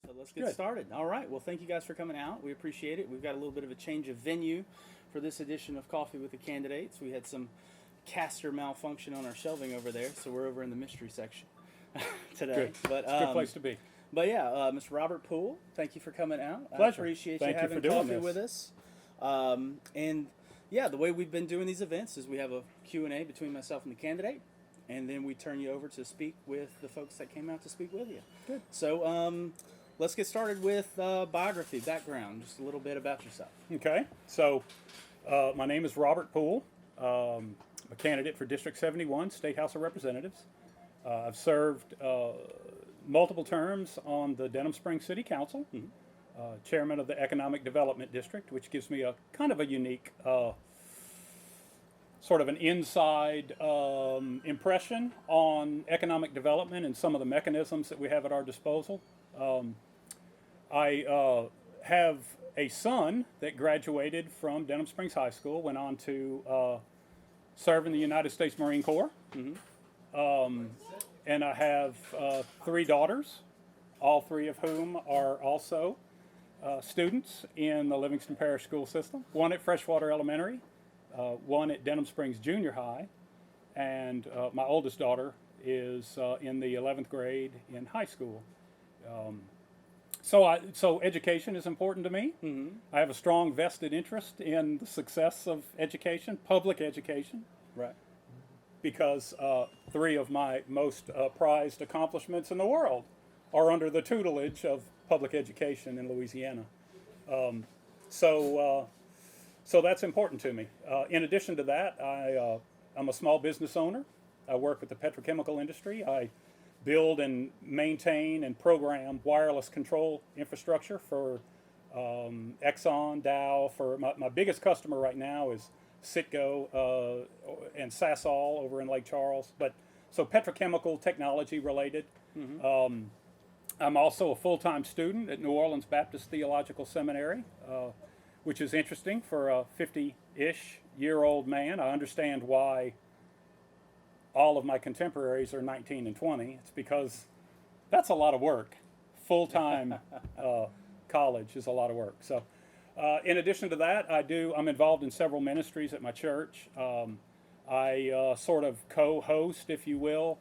So let's get Good. started. All right. Well, thank you guys for coming out. We appreciate it. We've got a little bit of a change of venue for this edition of Coffee with the Candidates. We had some caster malfunction on our shelving over there, so we're over in the mystery section today. Good. It's a good place to be. But yeah, Mr. Robert Poole, thank you for coming out. I Pleasure. appreciate Thank you you for having doing coffee this. with us. And yeah, the way we've been doing these events is we have a Q&A between myself and the candidate, and then we turn you over to speak with the folks that came out to speak with you. Good. So let's get started with biography, background, just a little bit about yourself. Okay. So, my name is Robert Poole. I'm a candidate for District 71, State House of Representatives. I've served multiple terms on the Denham Springs City Council, chairman of the Economic Development District, which gives me a kind of a unique sort of an inside impression on economic development and some of the mechanisms that we have at our disposal. I have a son that graduated from Denham Springs High School, went on to serve in the United States Marine Corps. And I have three daughters, all three of whom are also students in the Livingston Parish school system. One at Freshwater Elementary, one at Denham Springs Junior High, and my oldest daughter is in the 11th grade in high school. So education is important to me. I have a strong vested interest in the success of education, public education. Right. Because three of my most prized accomplishments in the world are under the tutelage of public education in Louisiana. So that's important to me. In addition to that, I'm a small business owner. I work with the petrochemical industry. I build and maintain and program wireless control infrastructure for Exxon, Dow. For my biggest customer right now is Citgo and Sasol over in Lake Charles. But so petrochemical technology related. I'm also a full-time student at New Orleans Baptist Theological Seminary, which is interesting for a 50-ish year old man. I understand why all of my contemporaries are 19 and 20. It's because that's a lot of work. Full-time college is a lot of work. So in addition to that, I'm involved in several ministries at my church. I sort of co-host, if you will,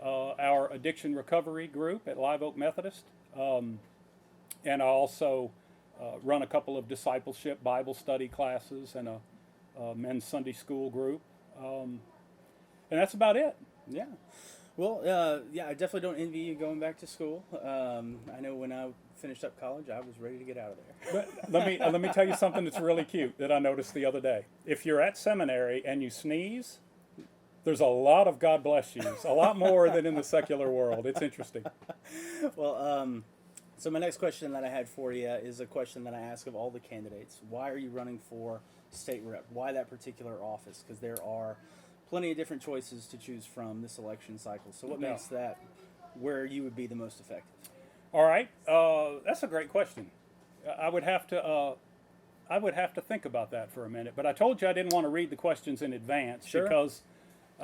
our addiction recovery group at Live Oak Methodist. And I also run a couple of discipleship Bible study classes and a men's Sunday school group. And that's about it. Yeah. Well, yeah, I definitely don't envy you going back to school. I know when I finished up college, I was ready to get out of there. But let me tell you something that's really cute that I noticed the other day. If you're at seminary and you sneeze, there's a lot of God bless yous, a lot more than in the secular world. It's interesting. Well, so my next question that I had for you is a question that I ask of all the candidates. Why are you running for state rep? Why that particular office? Because there are plenty of different choices to choose from this election cycle. So what makes that where you would be the most effective? All right, that's a great question. I would have to think about that for a minute. But I told you I didn't want to read the questions in advance because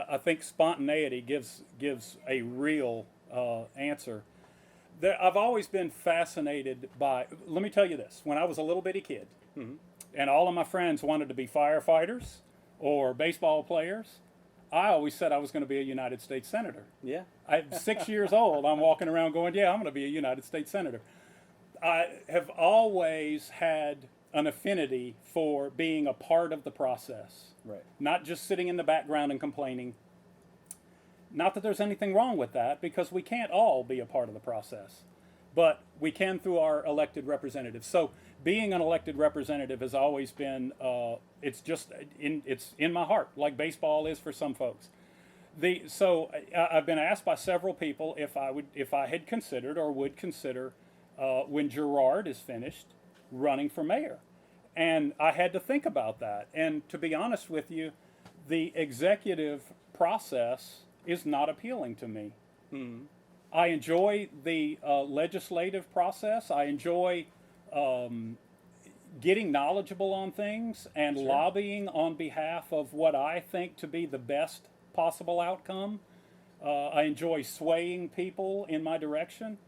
I think spontaneity gives a real answer. I've always been fascinated by. Let me tell you this: when I was a little bitty kid, and all of my friends wanted to be firefighters or baseball players, I always said I was going to be a United States Senator. Yeah. I'm 6 years old. I'm walking around going, yeah, I'm going to be a United States Senator. I have always had an affinity for being a part of the process. Right. Not just sitting in the background and complaining. Not that there's anything wrong with that, because we can't all be a part of the process. But we can through our elected representatives. So being an elected representative has always been, it's in my heart, like baseball is for some folks. So I've been asked by several people if I had considered or would consider, when Gerard is finished, running for mayor. And I had to think about that. And to be honest with you, the executive process is not appealing to me. I enjoy the legislative process. I enjoy getting knowledgeable on things and lobbying on behalf of what I think to be the best possible outcome. I enjoy swaying people in my direction.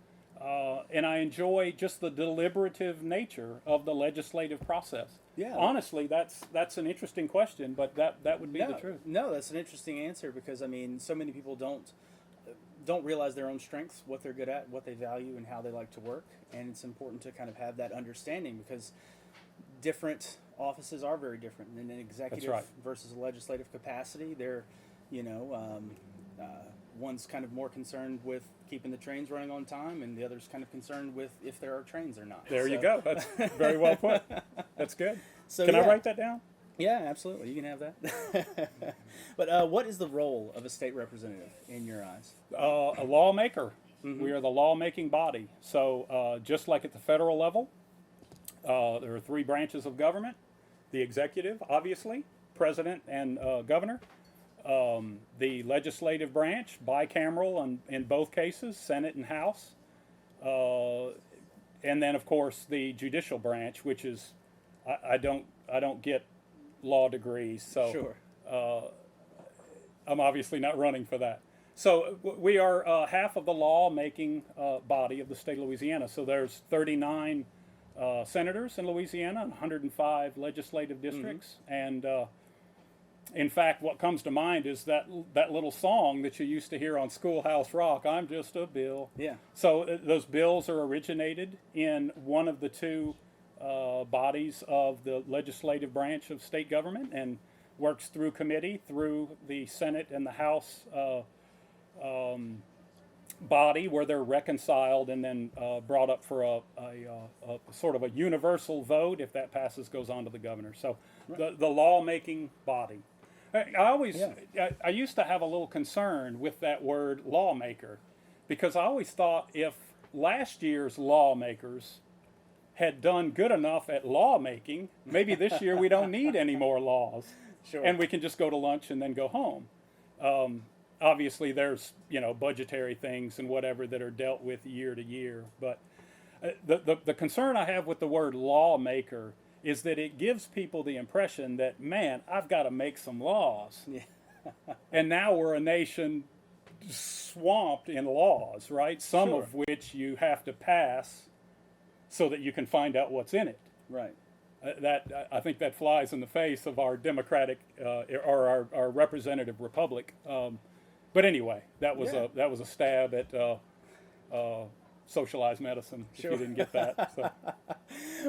and I enjoy just the deliberative nature of the legislative process. Yeah. Honestly, that's an interesting question, but that would be the No, truth. no, that's an interesting answer because I mean, so many people don't realize their own strengths, what they're good at, what they value, and how they like to work. And it's important to kind of have that understanding because different offices are very different. In an executive right. versus a legislative capacity, they're, you know, one's kind of more concerned with keeping the trains running on time, and the other's kind of concerned with if there are trains or not. There you go. That's very well put. That's good. So, Can I yeah. write that down? Yeah, absolutely. You can have that. But what is the role of a state representative in your eyes? A lawmaker. We are the lawmaking body. So just like at the federal level, there are three branches of government: the executive, obviously, president and governor; the legislative branch, bicameral in both cases, Senate and House; and then, of course, the judicial branch, which is I don't get law degrees, so Sure. I'm obviously not running for that. So we are half of the law-making body of the state of Louisiana. So there's 39 senators in Louisiana and 105 legislative districts. And in fact, what comes to mind is that little song that you used to hear on Schoolhouse Rock, "I'm just a bill." Yeah. So those bills are originated in one of the two bodies of the legislative branch of state government and works through committee, through the Senate and the House body, where they're reconciled and then brought up for a sort of a universal vote. If that passes, goes on to the governor. So the lawmaking body. I used to have a little concern with that word lawmaker, because I always thought if last year's lawmakers had done good enough at lawmaking, maybe this year we don't need any more laws. Sure. And we can just go to lunch and then go home. Obviously, there's budgetary things and whatever that are dealt with year to year. But the concern I have with the word lawmaker is that it gives people the impression that, man, I've got to make some laws. Yeah. And now we're a nation swamped in laws, right? Some Sure. of which you have to pass so that you can find out what's in it. Right. I think that flies in the face of our democratic or our representative republic. But anyway, that was a stab at socialized medicine. If Sure. you didn't get that. So.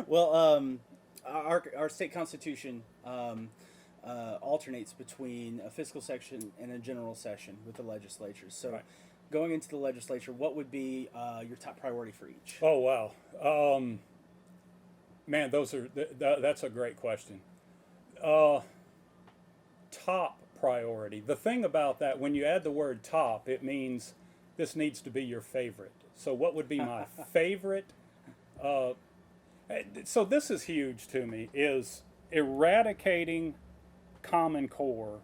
Well, our state constitution alternates between a fiscal session and a general session with the legislature. So, Right. Going into the legislature, what would be your top priority for each? Oh wow, man, that's a great question. Top priority. The thing about that, when you add the word top, it means this needs to be your favorite. So what would be my favorite? So this is huge to me, is eradicating Common Core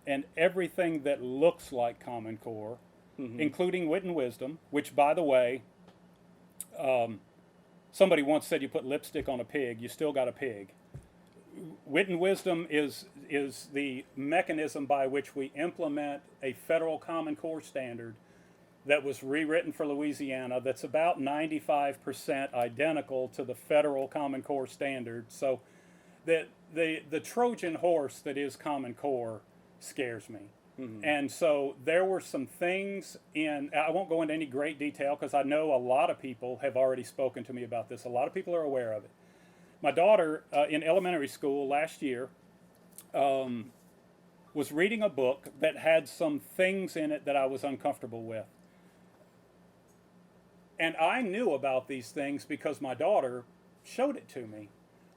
and everything that looks like Common Core, including wit and wisdom, which, by the way, somebody once said you put lipstick on a pig, you still got a pig. Wit and wisdom is the mechanism by which we implement a federal Common Core standard that was rewritten for Louisiana that's about 95% identical to the federal Common Core standard. So the Trojan horse that is Common Core scares me. And so there were some things I won't go into any great detail because I know a lot of people have already spoken to me about this. A lot of people are aware of it. My daughter in elementary school last year was reading a book that had some things in it that I was uncomfortable with. And I knew about these things because my daughter showed it to me.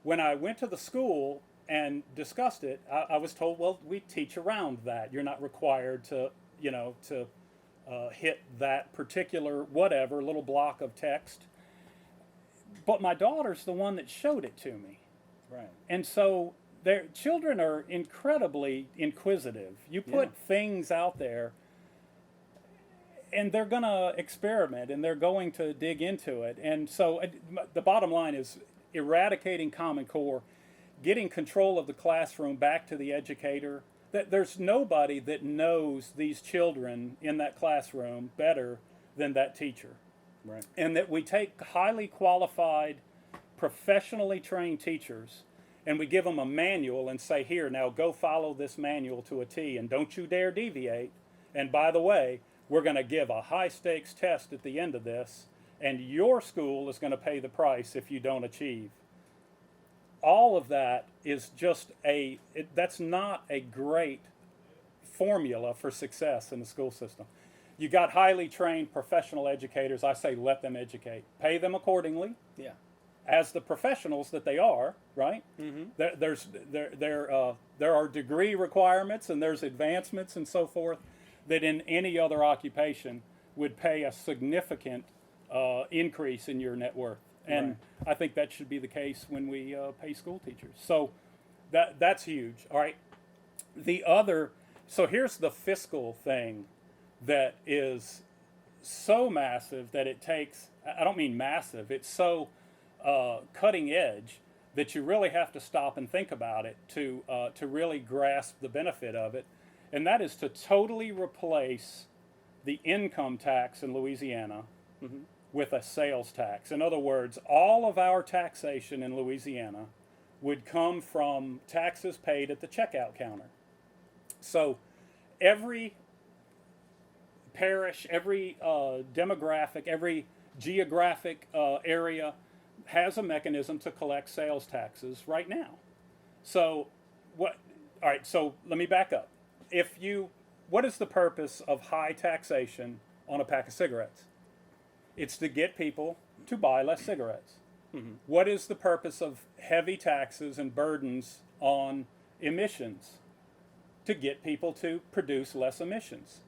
When I went to the school and discussed it, I was told, well, we teach around that. You're not required to, hit that particular whatever little block of text. But my daughter's the one that showed it to me. Right. And so their children are incredibly inquisitive. You put things out there, and they're going to experiment, and they're going to dig into it. And so the bottom line is eradicating Common Core, getting control of the classroom back to the educator. That there's nobody that knows these children in that classroom better than that teacher. Right. And that we take highly qualified, professionally trained teachers and we give them a manual and say, here, now go follow this manual to a T and don't you dare deviate. And by the way, we're going to give a high stakes test at the end of this, and your school is going to pay the price if you don't achieve. All of that is just that's not a great formula for success in the school system. You got highly trained professional educators. I say let them educate. Pay them accordingly. Yeah. As the professionals that they are, right? Mm-hmm. There are degree requirements and there's advancements and so forth that in any other occupation would pay a significant increase in your net worth. And Right. I think that should be the case when we pay school teachers. So that's huge. All right. So here's the fiscal thing that is so massive that it takes, I don't mean massive, it's so cutting edge that you really have to stop and think about it to really grasp the benefit of it. And that is to totally replace the income tax in Louisiana Mm-hmm. with a sales tax. In other words, all of our taxation in Louisiana would come from taxes paid at the checkout counter. So every parish, every demographic, every geographic area has a mechanism to collect sales taxes right now. So all right, so let me back up. What is the purpose of high taxation on a pack of cigarettes? It's to get people to buy less cigarettes. Mm-hmm. What is the purpose of heavy taxes and burdens on emissions? To get people to produce less emissions.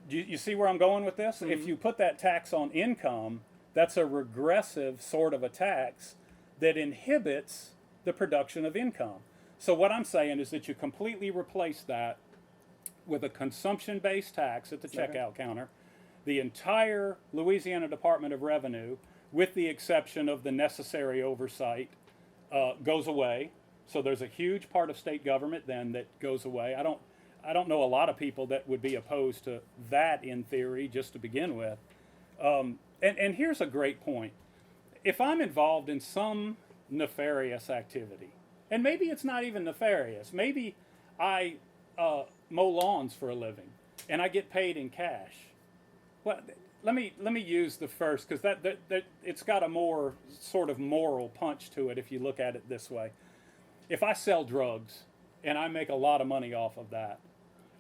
You see where I'm going with this? Mm-hmm. If you put that tax on income, that's a regressive sort of a tax that inhibits the production of income. So what I'm saying is that you completely replace that with a consumption-based tax at the checkout counter. The entire Louisiana Department of Revenue, with the exception of the necessary oversight, goes away. So there's a huge part of state government then that goes away. I don't know a lot of people that would be opposed to that in theory, just to begin with. And here's a great point. If I'm involved in some nefarious activity, and maybe it's not even nefarious, maybe I mow lawns for a living and I get paid in cash. Well, let me use the first, because that it's got a more sort of moral punch to it if you look at it this way. If I sell drugs and I make a lot of money off of that,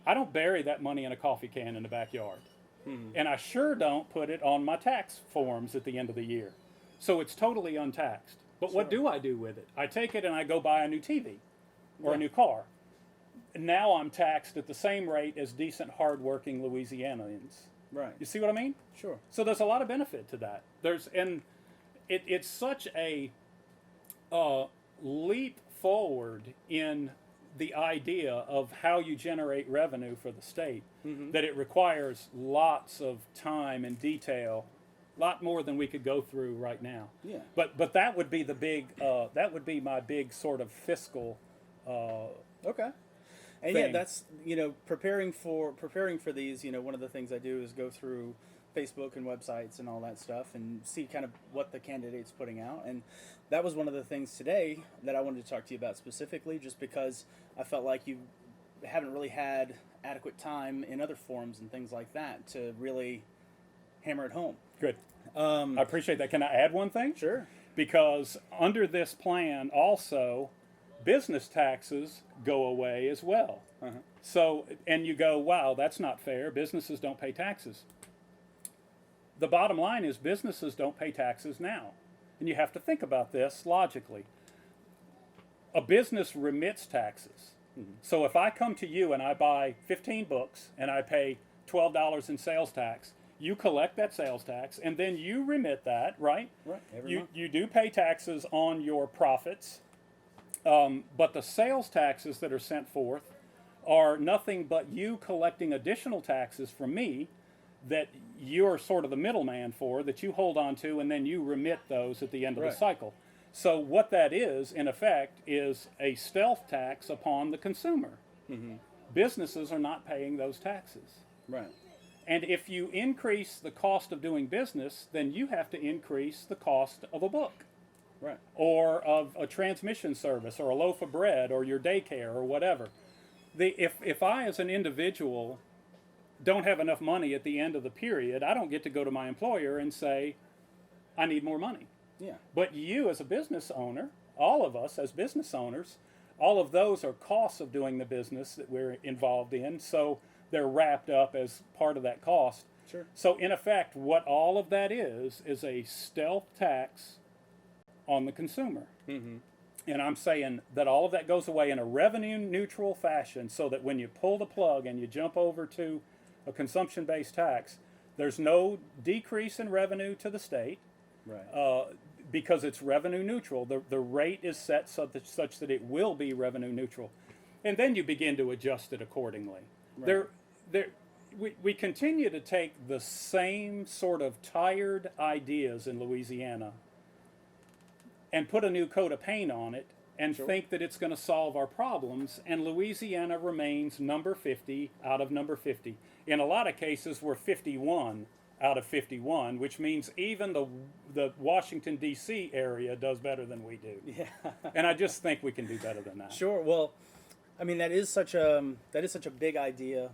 I don't bury that money in a coffee can in the backyard. Mm-hmm. And I sure don't put it on my tax forms at the end of the year. So it's totally untaxed. But what do I do with it? I take it and I go buy a new TV or a new car. And now I'm taxed at the same rate as decent, hardworking Louisianans. Right. You see what I mean? Sure. So there's a lot of benefit to that. It's such a leap forward in the idea of how you generate revenue for the state, mm-hmm. that it requires lots of time and detail, a lot more than we could go through right now. Yeah. But that would be that would be my big sort of fiscal. Okay. And thing. yeah, that's, preparing for these, one of the things I do is go through Facebook and websites and all that stuff and see kind of what the candidate's putting out. And that was one of the things today that I wanted to talk to you about specifically, just because I felt like you haven't really had adequate time in other forums and things like that to really hammer it home. Good. I appreciate that. Can I add one thing? Sure. Because under this plan also, business taxes go away as well. Uh-huh. So, and you go, wow, that's not fair. Businesses don't pay taxes. The bottom line is businesses don't pay taxes now. And you have to think about this logically. A business remits taxes. Mm-hmm. So if I come to you and I buy 15 books and I pay $12 in sales tax, you collect that sales tax and then you remit that, right? Right. Every month. You do pay taxes on your profits. But the sales taxes that are sent forth are nothing but you collecting additional taxes from me that you're sort of the middleman for, that you hold on to, and then you remit those at the end of the cycle. So what that is, in effect, is a stealth tax upon the consumer. Mm-hmm. Businesses are not paying those taxes. Right. And if you increase the cost of doing business, then you have to increase the cost of a book, Right. or of a transmission service, or a loaf of bread, or your daycare, or whatever. If I, as an individual, don't have enough money at the end of the period, I don't get to go to my employer and say, I need more money. Yeah. But you, as a business owner, all of us as business owners, all of those are costs of doing the business that we're involved in, so they're wrapped up as part of that cost. Sure. So in effect, what all of that is a stealth tax on the consumer. Mm-hmm. And I'm saying that all of that goes away in a revenue neutral fashion, so that when you pull the plug and you jump over to a consumption-based tax, there's no decrease in revenue to the state. Right. Because it's revenue neutral. The rate is set such that it will be revenue neutral. And then you begin to adjust it accordingly. Right. We continue to take the same sort of tired ideas in Louisiana and put a new coat of paint on it and Sure. think that it's going to solve our problems, and Louisiana remains number 50 out of number 50. In a lot of cases, we're 51 out of 51, which means even the Washington, D.C. area does better than we do. Yeah. And I just think we can do better than that. Sure. Well, I mean, that is such a big idea,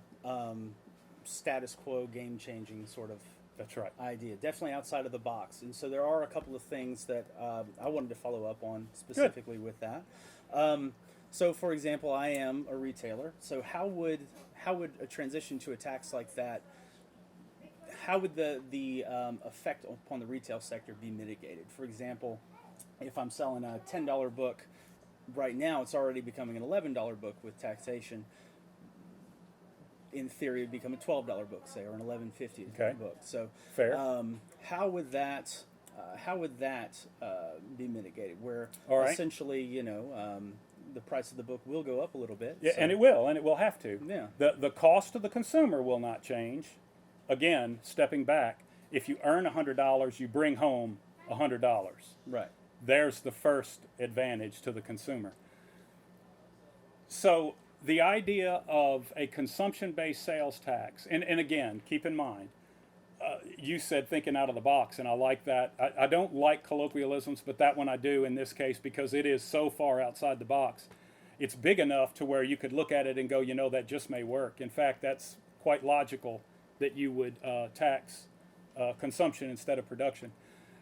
status quo, game changing sort of That's right. idea. Definitely outside of the box. And so there are a couple of things that I wanted to follow up on specifically with that. So, for example, I am a retailer. So how would a transition to a tax like that? How would the effect upon the retail sector be mitigated? For example, if I'm selling a $10 book right now, it's already becoming an $11 book with taxation. In theory, it'd become a $12 book, say, or an $11.50 Okay. book. So, Fair. how would that be mitigated? Where All right. essentially, the price of the book will go up a little bit. Yeah, so- and it will have to. Yeah. The cost to the consumer will not change. Again, stepping back, if you earn $100, you bring home $100. Right. There's the first advantage to the consumer. So the idea of a consumption-based sales tax, and again, keep in mind, you said thinking out of the box, and I like that. I don't like colloquialisms, but that one I do in this case because it is so far outside the box. It's big enough to where you could look at it and go, that just may work. In fact, that's quite logical that you would tax consumption instead of production.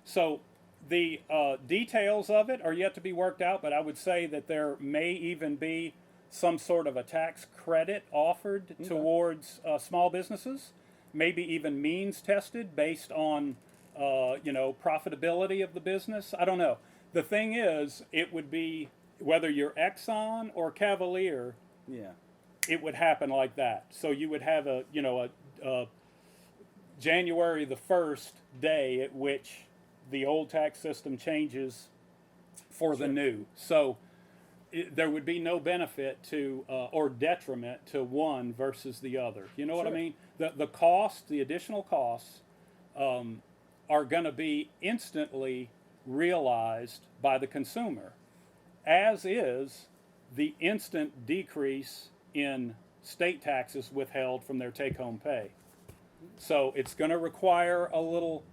So the details of it are yet to be worked out, but I would say that there may even be some sort of a tax credit offered towards small businesses, maybe even means tested based on profitability of the business. I don't know. The thing is, it would be whether you're Exxon or Cavalier, Yeah. it would happen like that. So you would have a January the 1st day at which the old tax system changes for the new. So there would be no benefit to or detriment to one versus the other. You know what I Sure. mean? The cost, the additional costs, are going to be instantly realized by the consumer, as is the instant decrease in state taxes withheld from their take-home pay. So it's going to require a little,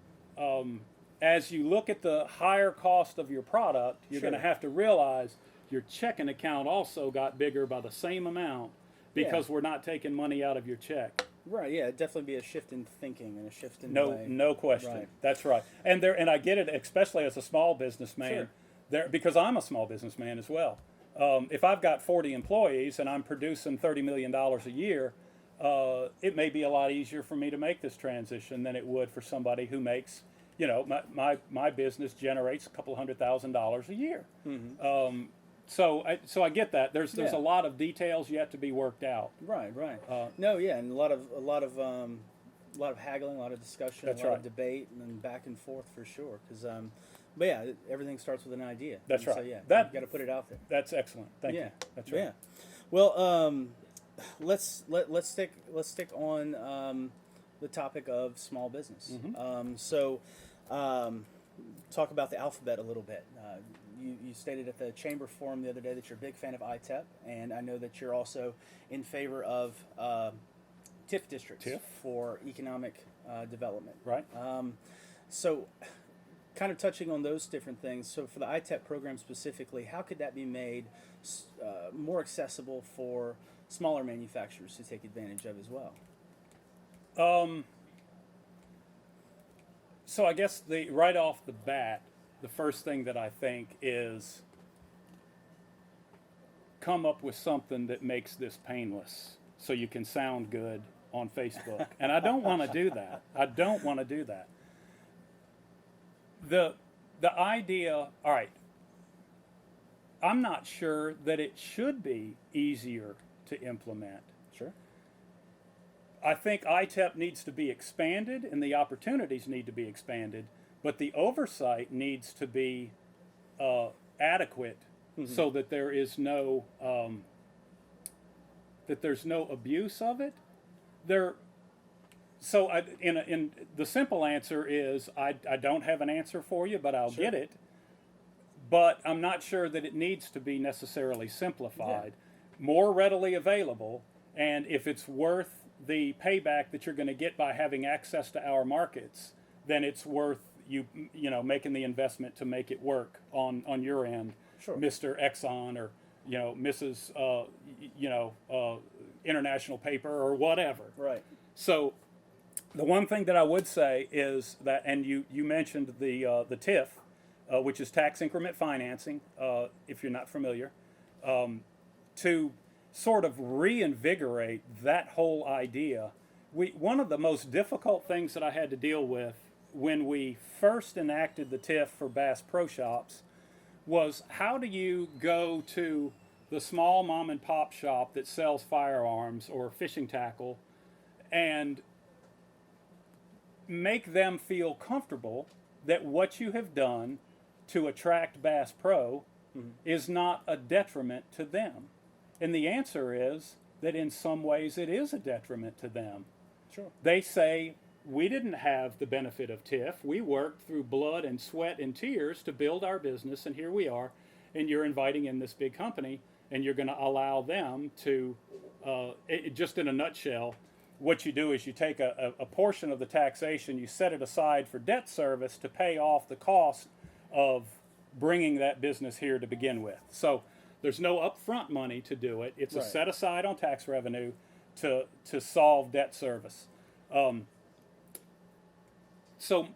as you look at the higher cost of your product, you're going to Sure. have to realize your checking account also got bigger by the same amount because we're not taking money out of your check. Right. Yeah. It'd definitely be a shift in thinking and a shift in way. No question. Right. That's right. And I get it, especially as a small businessman. Sure. Because I'm a small businessman as well. If I've got 40 employees and I'm producing $30 million a year, it may be a lot easier for me to make this transition than it would for somebody who makes, my business generates a couple $100,000 a year. Mm-hmm. So I get that. There's Yeah. a lot of details yet to be worked out. Right. Right. No. Yeah. And a lot of haggling, a lot of discussion, That's a lot right. of debate, and back and forth for sure. Because, but yeah, everything starts with an idea. That's And right. So yeah, That- you got to put it out there. That's excellent. Thank Yeah. you. That's right. Yeah. Well, let's stick on the topic of small business. Mm-hmm. Talk about the alphabet a little bit. You stated at the Chamber Forum the other day that you're a big fan of ITEP, and I know that you're also in favor of TIF districts TIF. for economic development. Right. So, kind of touching on those different things. So, for the ITEP program specifically, how could that be made more accessible for smaller manufacturers to take advantage of as well? So I guess right off the bat, the first thing that I think is come up with something that makes this painless so you can sound good on Facebook. And I don't want to do that. I don't want to do that. The idea, all right, I'm not sure that it should be easier to implement. Sure. I think ITEP needs to be expanded and the opportunities need to be expanded, but the oversight needs to be adequate so that there is no there's no abuse of it. In the simple answer is I don't have an answer for you, but I'll get it. But I'm not sure that it needs to be necessarily simplified, more readily available, and if it's worth the payback that you're going to get by having access to our markets, then it's worth you making the investment to make it work on your end, Sure. Mr. Exxon or Mrs. International Paper or whatever. Right. So the one thing that I would say is that, and you mentioned the TIF, which is tax increment financing, if you're not familiar, to sort of reinvigorate that whole idea. One of the most difficult things that I had to deal with when we first enacted the TIF for Bass Pro Shops was how do you go to the small mom and pop shop that sells firearms or fishing tackle and make them feel comfortable that what you have done to attract Bass Pro is not a detriment to them. And the answer is that in some ways it is a detriment to them. Sure. They say, we didn't have the benefit of TIF. We worked through blood and sweat and tears to build our business, and here we are, and you're inviting in this big company, and you're going to allow them to, just in a nutshell, what you do is you take a portion of the taxation, you set it aside for debt service to pay off the cost of bringing that business here to begin with. So there's no upfront money to do it. It's a set aside on tax revenue to solve debt service. So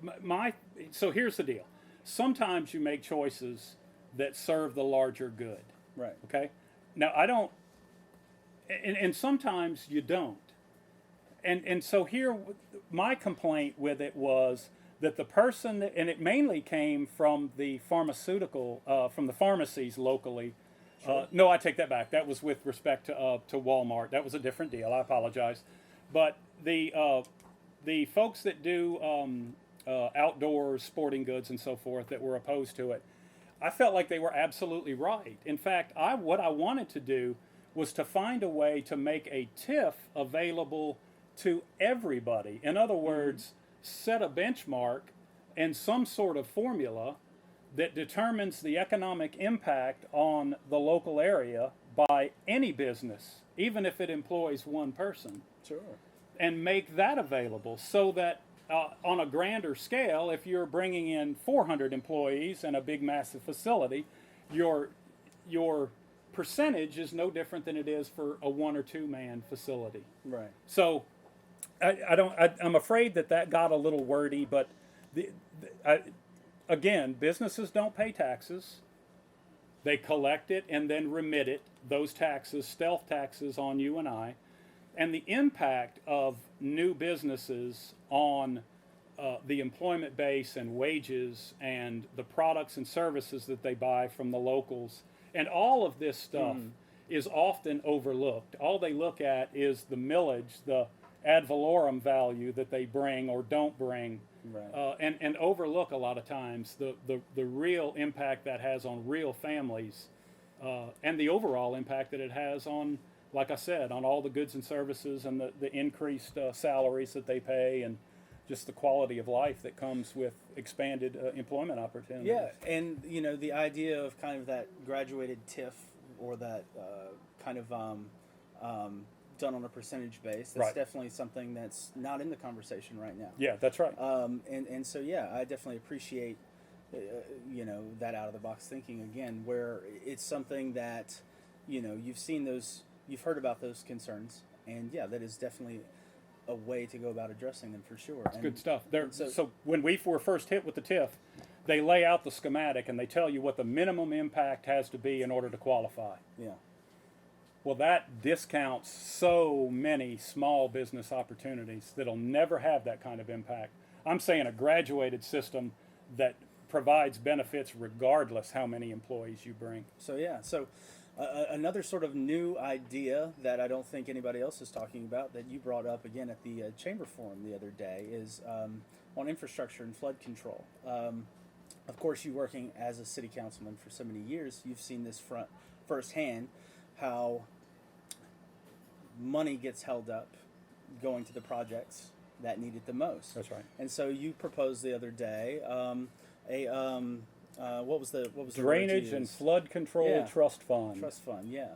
here's the deal. Sometimes you make choices that serve the larger good. Right. Okay? Now, I don't, and sometimes you don't. And so here, my complaint with it was that the person, and it mainly came from the pharmaceutical, from the pharmacies locally. Sure. No, I take that back. That was with respect to Walmart. That was a different deal. I apologize. But the folks that do outdoor sporting goods and so forth that were opposed to it, I felt like they were absolutely right. In fact, what I wanted to do was to find a way to make a TIF available to everybody. In other words, set a benchmark and some sort of formula that determines the economic impact on the local area by any business, even if it employs one person. Sure. And make that available so that on a grander scale, if you're bringing in 400 employees in a big, massive facility, your percentage is no different than it is for a 1 or 2 man facility. Right. So I'm afraid that got a little wordy, but again, businesses don't pay taxes. They collect it and then remit it, those taxes, stealth taxes on you and I. And the impact of new businesses on the employment base and wages and the products and services that they buy from the locals and all of this stuff is often overlooked. All they look at is the millage, the ad valorem value that they bring or don't bring, right. and overlook a lot of times the real impact that has on real families and the overall impact that it has on, like I said, on all the goods and services and the increased salaries that they pay and just the quality of life that comes with expanded employment opportunities. Yeah, and the idea of kind of that graduated TIF or that kind of done on a percentage base. That's Right. definitely something that's not in the conversation right now. Yeah, that's right. And so yeah, I definitely appreciate that out of the box thinking again, where it's something that you've heard about those concerns, and yeah, that is definitely a way to go about addressing them for sure. It's good stuff. There, and so when we were first hit with the TIF, they lay out the schematic and they tell you what the minimum impact has to be in order to qualify. Yeah. Well, that discounts so many small business opportunities that'll never have that kind of impact. I'm saying a graduated system that provides benefits regardless how many employees you bring. So yeah, another sort of new idea that I don't think anybody else is talking about that you brought up again at the Chamber Forum the other day is on infrastructure and flood control. Of course, you working as a city councilman for so many years, you've seen this firsthand, how money gets held up going to the projects that need it the most. That's right. And so you proposed the other day what was the Drainage and Flood Control Trust Fund. Trust fund, yeah.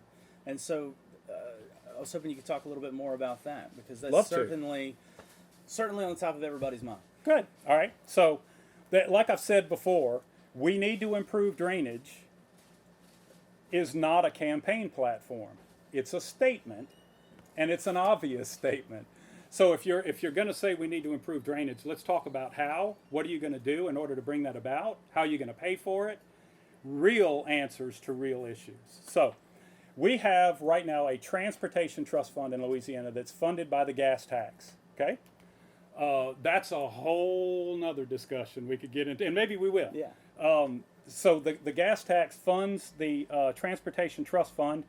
And so I was hoping you could talk a little bit more about that, because that's Love to. certainly on the top of everybody's mind. Good. All right. So, like I've said before, we need to improve drainage is not a campaign platform. It's a statement, and it's an obvious statement. So if you're going to say we need to improve drainage, let's talk about how. What are you going to do in order to bring that about? How are you going to pay for it? Real answers to real issues. So we have right now a transportation trust fund in Louisiana that's funded by the gas tax. Okay, that's a whole nother discussion we could get into, and maybe we will. Yeah. So the gas tax funds the transportation trust fund.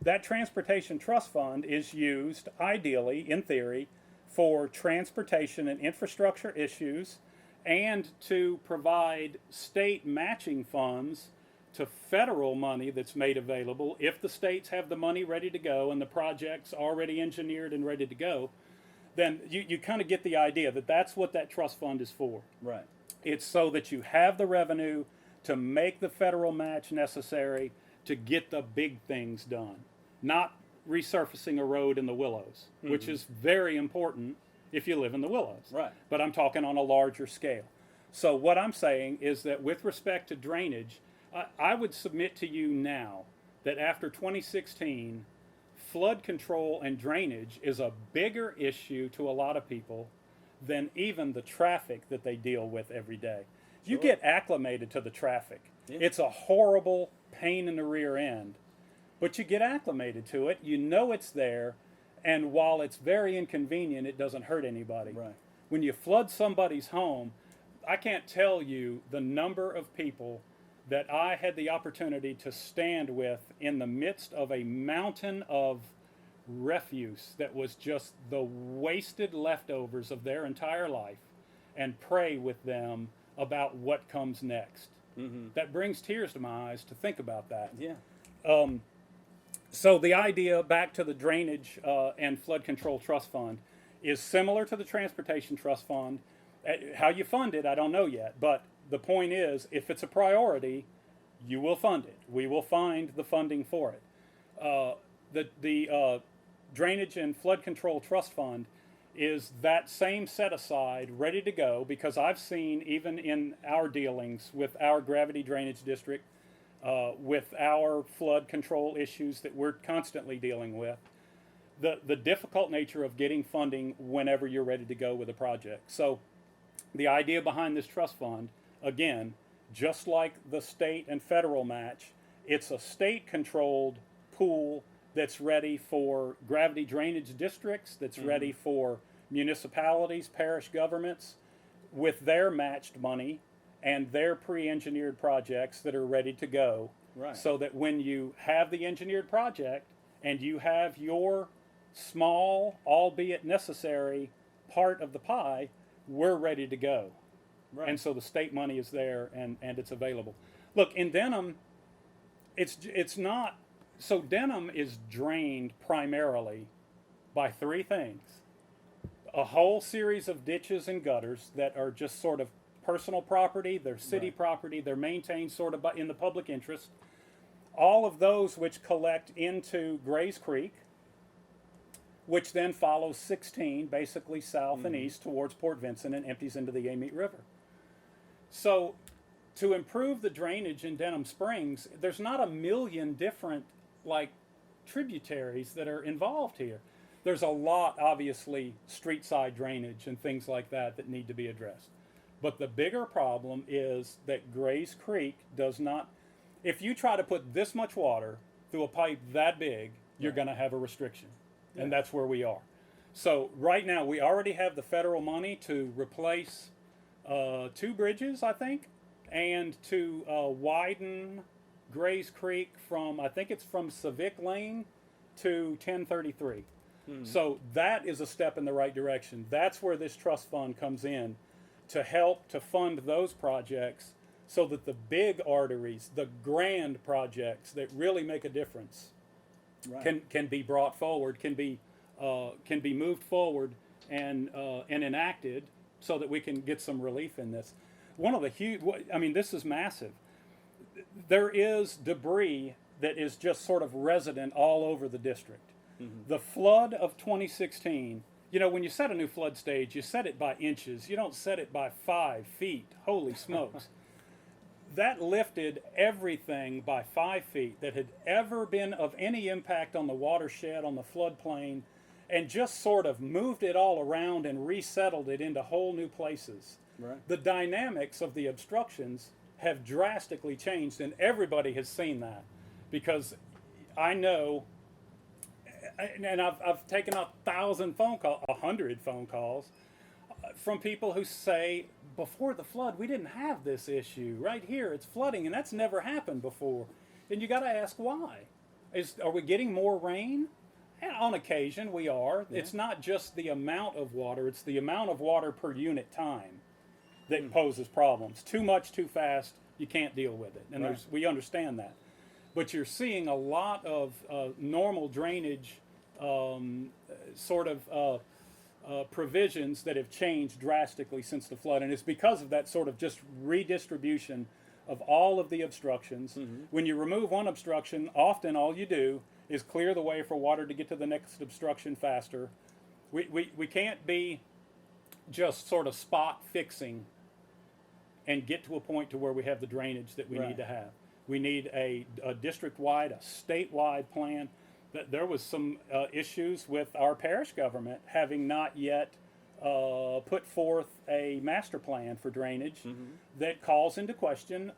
That transportation trust fund is used, ideally, in theory, for transportation and infrastructure issues, and to provide state matching funds to federal money that's made available if the states have the money ready to go and the project's already engineered and ready to go. Then you kind of get the idea that that's what that trust fund is for. Right. It's so that you have the revenue to make the federal match necessary to get the big things done, not resurfacing a road in the Willows, which is very important if you live in the Willows. Right. But I'm talking on a larger scale. So what I'm saying is that with respect to drainage, I would submit to you now that after 2016, flood control and drainage is a bigger issue to a lot of people than even the traffic that they deal with every day. You Sure. get acclimated to the traffic. Yeah. It's a horrible pain in the rear end, but you get acclimated to it. You know it's there, and while it's very inconvenient, it doesn't hurt anybody. Right. When you flood somebody's home, I can't tell you the number of people that I had the opportunity to stand with in the midst of a mountain of refuse that was just the wasted leftovers of their entire life, and pray with them about what comes next. Mm-hmm. That brings tears to my eyes to think about that. Yeah. So the idea, back to the Drainage and Flood Control Trust Fund, is similar to the Transportation Trust Fund. How you fund it, I don't know yet, but the point is, if it's a priority, you will fund it. We will find the funding for it. The Drainage and Flood Control Trust Fund is that same set aside, ready to go, because I've seen, even in our dealings with our gravity drainage district, with our flood control issues that we're constantly dealing with, the difficult nature of getting funding whenever you're ready to go with a project. So the idea behind this trust fund, again, just like the state and federal match, it's a state-controlled pool that's ready for gravity drainage districts, that's ready for municipalities, parish governments, with their matched money and their pre-engineered projects that are ready to go. Right. So that when you have the engineered project and you have your small, albeit necessary, part of the pie, we're ready to go. Right. And so the state money is there, and it's available. Look, in Denham, it's not, so Denham is drained primarily by three things. A whole series of ditches and gutters that are just sort of personal property, they're city property, they're maintained sort of in the public interest. All of those which collect into Grays Creek, which then follows 16, basically south and east towards Port Vincent and empties into the Amite River. So to improve the drainage in Denham Springs, there's not a million different like tributaries that are involved here. There's a lot, obviously, street side drainage and things like that that need to be addressed. But the bigger problem is that Gray's Creek does not, if you try to put this much water through a pipe that big, you're going to have a restriction. And that's where we are. So right now, we already have the federal money to replace 2 bridges, I think, and to widen Gray's Creek from, I think it's from Civic Lane to 1033. So that is a step in the right direction. That's where this trust fund comes in to help to fund those projects so that the big arteries, the grand projects that really make a difference can be brought forward, can be moved forward and enacted so that we can get some relief in this. One of the huge, I mean, this is massive. There is debris that is just sort of resident all over the district. The flood of 2016, you know, when you set a new flood stage, you set it by inches. You don't set it by 5 feet. Holy smokes. That lifted everything by 5 feet that had ever been of any impact on the watershed, on the floodplain, and just sort of moved it all around and resettled it into whole new places. The dynamics of the obstructions have drastically changed, and everybody has seen that, because I know, and I've taken 1,000 phone calls, 100 phone calls from people who say, before the flood, we didn't have this issue. Right here, it's flooding, and that's never happened before. And you got to ask why. Are we getting more rain? And on occasion, we are. It's not just the amount of water; it's the amount of water per unit time that poses problems. Too much, too fast, you can't deal with it, and we understand that. But you're seeing a lot of normal drainage provisions that have changed drastically since the flood, and it's because of that sort of just redistribution of all of the obstructions. When you remove one obstruction, often all you do is clear the way for water to get to the next obstruction faster. We can't be just sort of spot fixing and get to a point to where we have the drainage that we need to have. We need a district-wide, a statewide plan. There was some issues with our parish government having not yet put forth a master plan for drainage that calls into question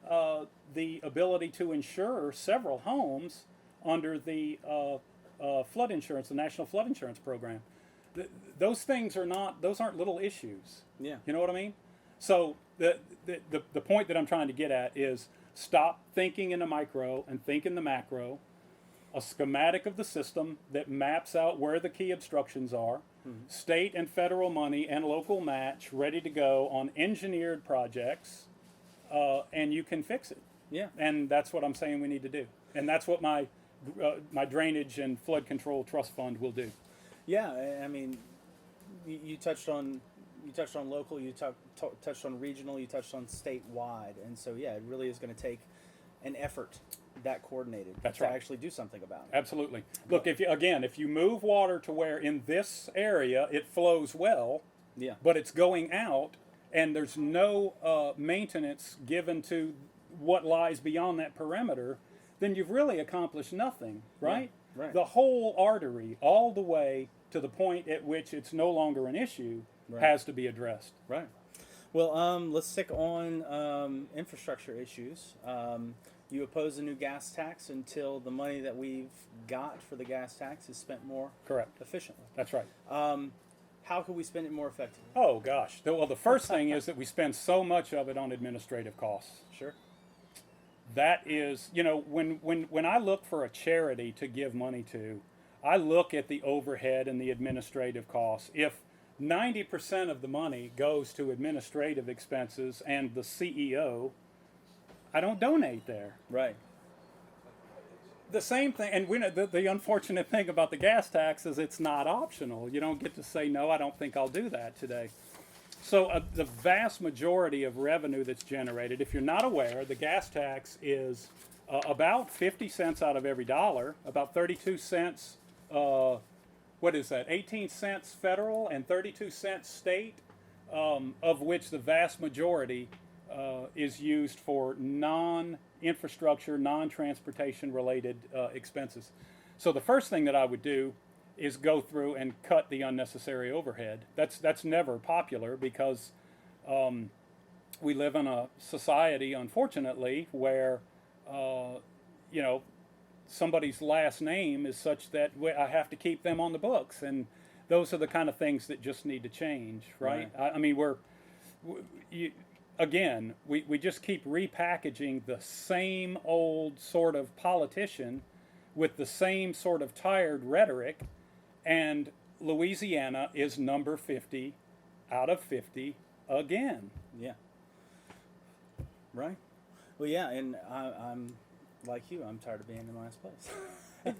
the ability to insure several homes under the flood insurance, the National Flood Insurance Program. Those things those aren't little issues. You know what I mean? So the point that I'm trying to get at is stop thinking in the micro and think in the macro. A schematic of the system that maps out where the key obstructions are, state and federal money and local match ready to go on engineered projects, and you can fix it. And that's what I'm saying we need to do. And that's what my drainage and flood control trust fund will do. I mean, you touched on local, you touched on regional, you touched on statewide, and so it really is going to take an effort that coordinated to actually do something about it. Absolutely. Look, if you move water to where in this area it flows well, but it's going out and there's no maintenance given to what lies beyond that perimeter, then you've really accomplished nothing, right? The whole artery, all the way to the point at which it's no longer an issue, has to be addressed. Well, let's stick on infrastructure issues. You oppose the new gas tax until the money that we've got for the gas tax is spent more efficiently. That's right. How can we spend it more effectively? Oh, gosh. Well, the first thing is that we spend so much of it on administrative costs. That is, when I look for a charity to give money to, I look at the overhead and the administrative costs. If 90% of the money goes to administrative expenses and the CEO, I don't donate there. The same thing, and the unfortunate thing about the gas tax is it's not optional. You don't get to say, no, I don't think I'll do that today. So the vast majority of revenue that's generated, if you're not aware, the gas tax is about 50 cents out of every dollar, about 32 cents what is that, 18 cents federal and 32 cents state, of which the vast majority is used for non-infrastructure, non-transportation related expenses. So the first thing that I would do is go through and cut the unnecessary overhead. That's never popular because we live in a society, unfortunately, where you know, somebody's last name is such that I have to keep them on the books, and those are the kind of things that just need to change, right? I mean, we just keep repackaging the same old sort of politician with the same sort of tired rhetoric, and Louisiana is number 50 out of 50 again. Yeah. Right. Well, yeah, and I'm like you. I'm tired of being in last place.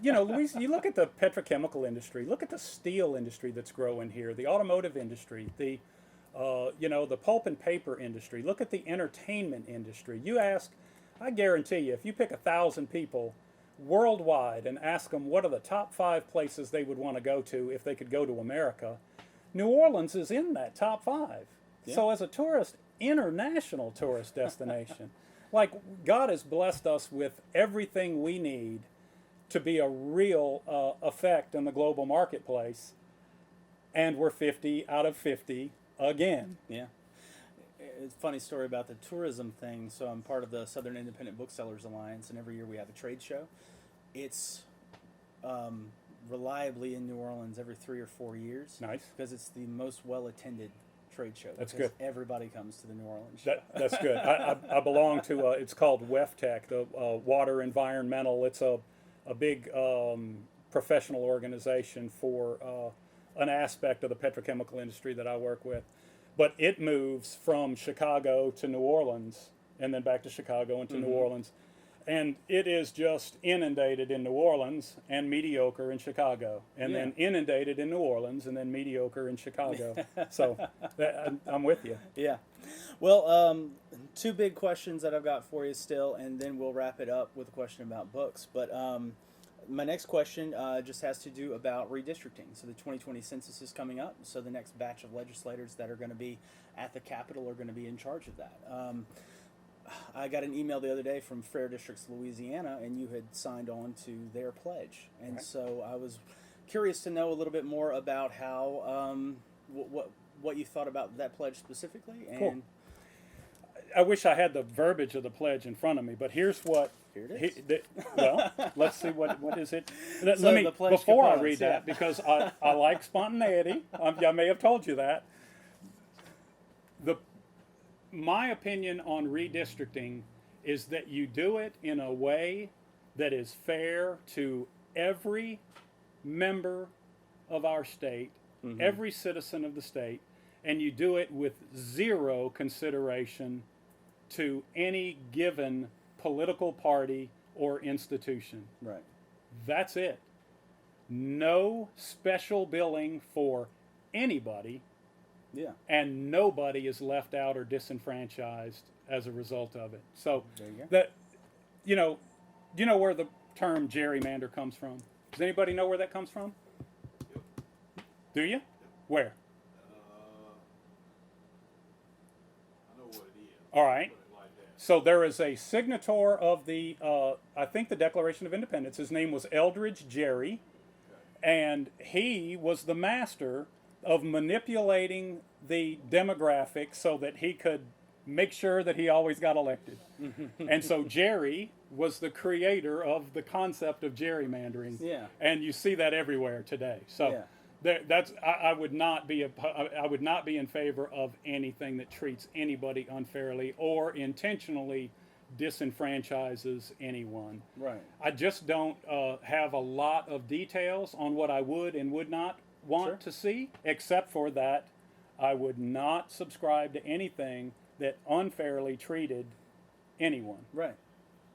You know, you look at the petrochemical industry, look at the steel industry that's growing here, the automotive industry, the pulp and paper industry. Look at the entertainment industry. I guarantee you, if you pick 1,000 people worldwide and ask them what are the top 5 places they would want to go to if they could go to America, New Orleans is in that top 5. Yeah. So as a international tourist destination, like, God has blessed us with everything we need to be a real effect in the global marketplace, and we're 50 out of 50 again. Yeah. It's a funny story about the tourism thing. So I'm part of the Southern Independent Booksellers Alliance, and every year we have a trade show. It's reliably in New Orleans every 3 or 4 years. Nice. Because it's the most well-attended trade show. That's good. Everybody comes to the New Orleans show. That's good. I belong to, it's called WEFTEC, the Water Environmental. It's a big professional organization for an aspect of the petrochemical industry that I work with. But it moves from Chicago to New Orleans, and then back to Chicago and to New Orleans. And it is just inundated in New Orleans and mediocre in Chicago, and then inundated in New Orleans and then mediocre in Chicago. So I'm with you. Yeah. Well, 2 big questions that I've got for you still, and then we'll wrap it up with a question about books. But my next question just has to do about redistricting. So the 2020 census is coming up, so the next batch of legislators that are going to be at the Capitol are going to be in charge of that. I got an email the other day from Fair Districts Louisiana, and you had signed on to their pledge. And right. So I was curious to know a little bit more about how, what you thought about that pledge specifically. And cool. I wish I had the verbiage of the pledge in front of me, but here's what. Here it is. Well, let's see what is it. Let me before I read that, because I like spontaneity. I may have told you that. My opinion on redistricting is that you do it in a way that is fair to every member of our state, every citizen of the state, and you do it with zero consideration to any given political party or institution. Right. That's it. No special billing for anybody. Yeah. And nobody is left out or disenfranchised as a result of it. So there you go. that, do you know where the term gerrymander comes from? Does anybody know where that comes from? Yep. Do you? Where? I know what it is. All right. Like that. So there is a signator of the, I think the Declaration of Independence. His name was Eldridge Gerry, and he was the master of manipulating the demographics so that he could make sure that he always got elected. And so Gerry was the creator of the concept of gerrymandering. Yeah. And you see that everywhere today. So I would not be in favor of anything that treats anybody unfairly or intentionally disenfranchises anyone. Right. I just don't have a lot of details on what I would and would not want to see, except for that I would not subscribe to anything that unfairly treated anyone. Right.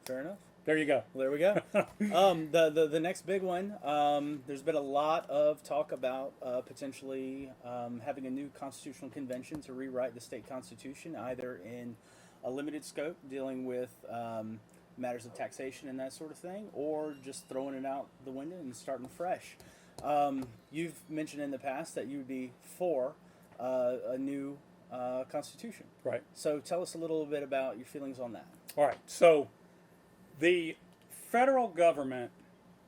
Fair enough. There you go. Well, there we go. The next big one, there's been a lot of talk about potentially having a new constitutional convention to rewrite the state constitution, either in a limited scope dealing with matters of taxation and that sort of thing, or just throwing it out the window and starting fresh. You've mentioned in the past that you would be for a new constitution. Right. So tell us a little bit about your feelings on that. All right. So the federal government,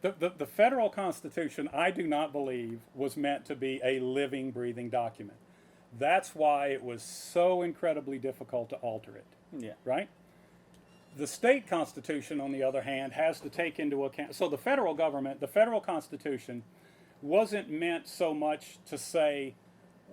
the federal constitution, I do not believe was meant to be a living, breathing document. That's why it was so incredibly difficult to alter it. Yeah. Right? The state constitution, on the other hand, has to take into account. So the federal government, the federal constitution, wasn't meant so much to say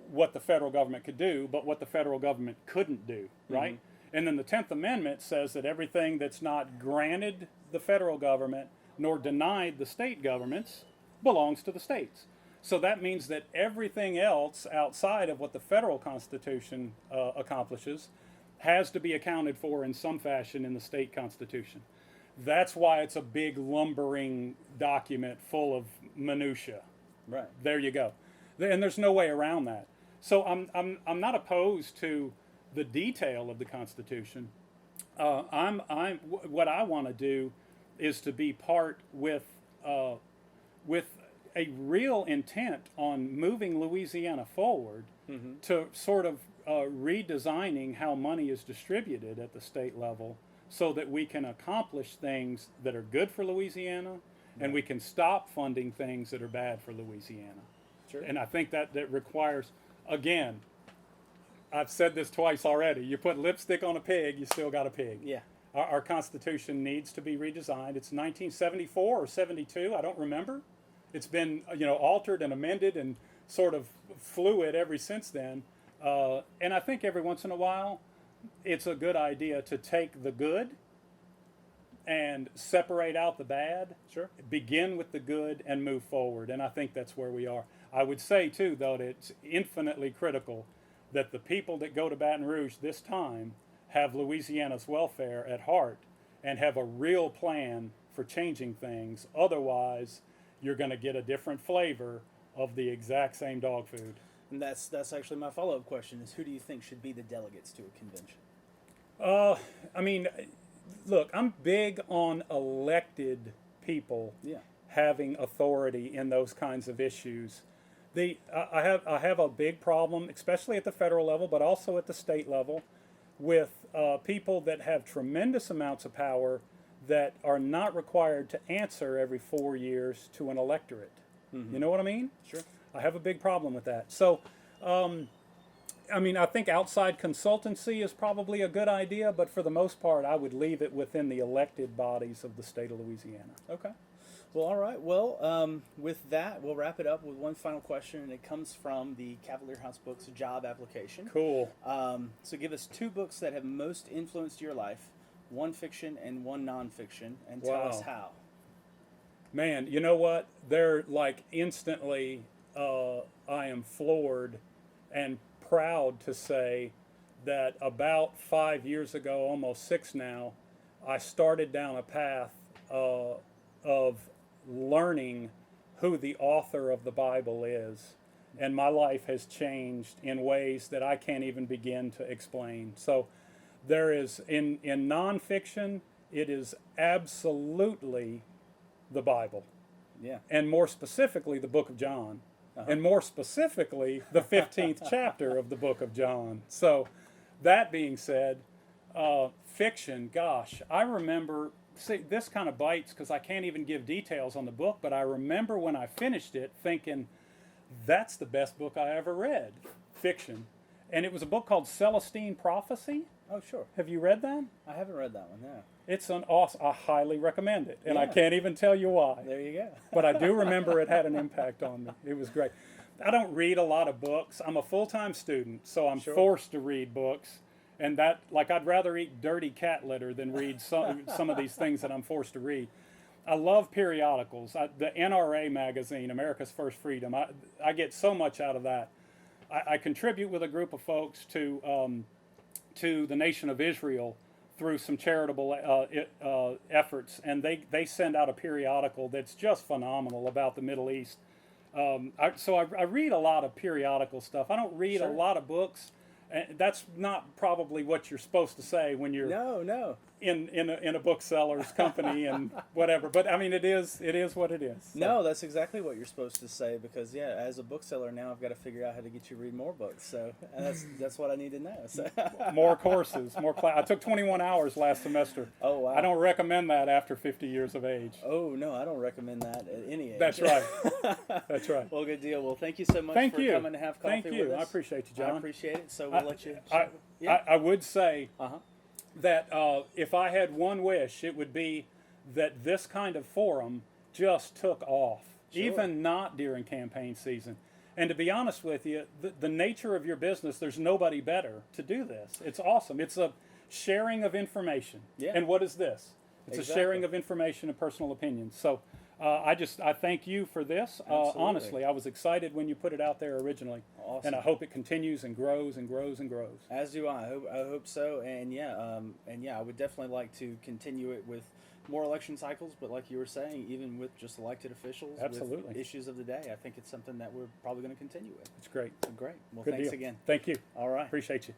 what the federal government could do, but what the federal government couldn't do, right? Mm-hmm. And then the 10th Amendment says that everything that's not granted the federal government nor denied the state governments belongs to the states. So that means that everything else outside of what the federal constitution accomplishes has to be accounted for in some fashion in the state constitution. That's why it's a big lumbering document full of minutia. Right. There you go. And there's no way around that. So I'm not opposed to the detail of the Constitution. What I want to do is to be part with a real intent on moving Louisiana forward to sort of redesigning how money is distributed at the state level so that we can accomplish things that are good for Louisiana and we can stop funding things that are bad for Louisiana. Sure. And I think that requires, again, I've said this twice already, you put lipstick on a pig, you still got a pig. Yeah. Our Constitution needs to be redesigned. It's 1974 or 72, I don't remember. It's been altered and amended and sort of fluid ever since then. And I think every once in a while, it's a good idea to take the good and separate out the bad. Sure. Begin with the good and move forward. And I think that's where we are. I would say, too, though, that it's infinitely critical that the people that go to Baton Rouge this time have Louisiana's welfare at heart and have a real plan for changing things. Otherwise, you're going to get a different flavor of the exact same dog food. And that's actually my follow-up question is who do you think should be the delegates to a convention? I mean, look, I'm big on elected people having authority in those kinds of issues. I have a big problem, especially at the federal level, but also at the state level, with people that have tremendous amounts of power that are not required to answer every 4 years to an electorate. Mm-hmm. You know what I mean? Sure. I have a big problem with that. So, I mean, I think outside consultancy is probably a good idea, but for the most part, I would leave it within the elected bodies of the state of Louisiana. Okay. Well, all right. Well, with that, we'll wrap it up with one final question, and it comes from the Cavalier House Books job application. Cool. So give us 2 books that have most influenced your life, one fiction and one nonfiction, and tell us how. Man, you know what? They're like instantly, I am floored and proud to say that about 5 years ago, almost 6 now, I started down a path of learning who the author of the Bible is. And my life has changed in ways that I can't even begin to explain. So there is, in nonfiction, it is absolutely the Bible. Yeah. And more specifically, the book of John. Uh-huh. And more specifically, the 15th chapter of the book of John. So that being said, fiction, gosh, I remember, see, this kind of bites because I can't even give details on the book, but I remember when I finished it thinking, that's the best book I ever read, fiction. And it was a book called Celestine Prophecy. Oh, sure. Have you read that? I haven't read that one, yeah. It's an awesome, I highly recommend it. And I Yeah. can't even tell you why. There you go. But I do remember it had an impact on me. It was great. I don't read a lot of books. I'm a full-time student, so I'm forced to read books. And that, like, I'd rather eat dirty cat litter than read some of these things that I'm forced to read. I love periodicals. The NRA magazine, America's First Freedom, I get so much out of that. I contribute with a group of folks to the Nation of Israel through some charitable efforts, and they send out a periodical that's just phenomenal about the Middle East. So I read a lot of periodical stuff. I don't read a lot of books. And that's not probably what you're supposed to say when you're No. in a bookseller's company and whatever. But I mean, it is what it is. So, No, that's exactly what you're supposed to say because as a bookseller now, I've got to figure out how to get you to read more books. So and that's what I need to know. So. more courses, more class. I took 21 hours last semester. Oh wow! I don't recommend that after 50 years of age. Oh no, I don't recommend that at any age. That's right. That's right. Well, good deal. Well, thank you so much Thank for you. coming to have coffee Thank you. with us. I appreciate you, John. I appreciate it. So we'll let you. I would say Uh-huh. that if I had one wish, it would be that this kind of forum just took off, Sure. even not during campaign season. And to be honest with you, the nature of your business, there's nobody better to do this. It's awesome. It's a sharing of information. Yeah. And what is this? It's Exactly. a sharing of information and personal opinions. So I thank you for this. Absolutely. Honestly, I was excited when you put it out there originally. Awesome. And I hope it continues and grows and grows and grows. As do I. I hope so. And I would definitely like to continue it with more election cycles. But like you were saying, even with just elected officials, Absolutely. with issues of the day, I think it's something that we're probably going to continue with. It's great. So great. Well, Good thanks deal. again. Thank you. All right. Appreciate you.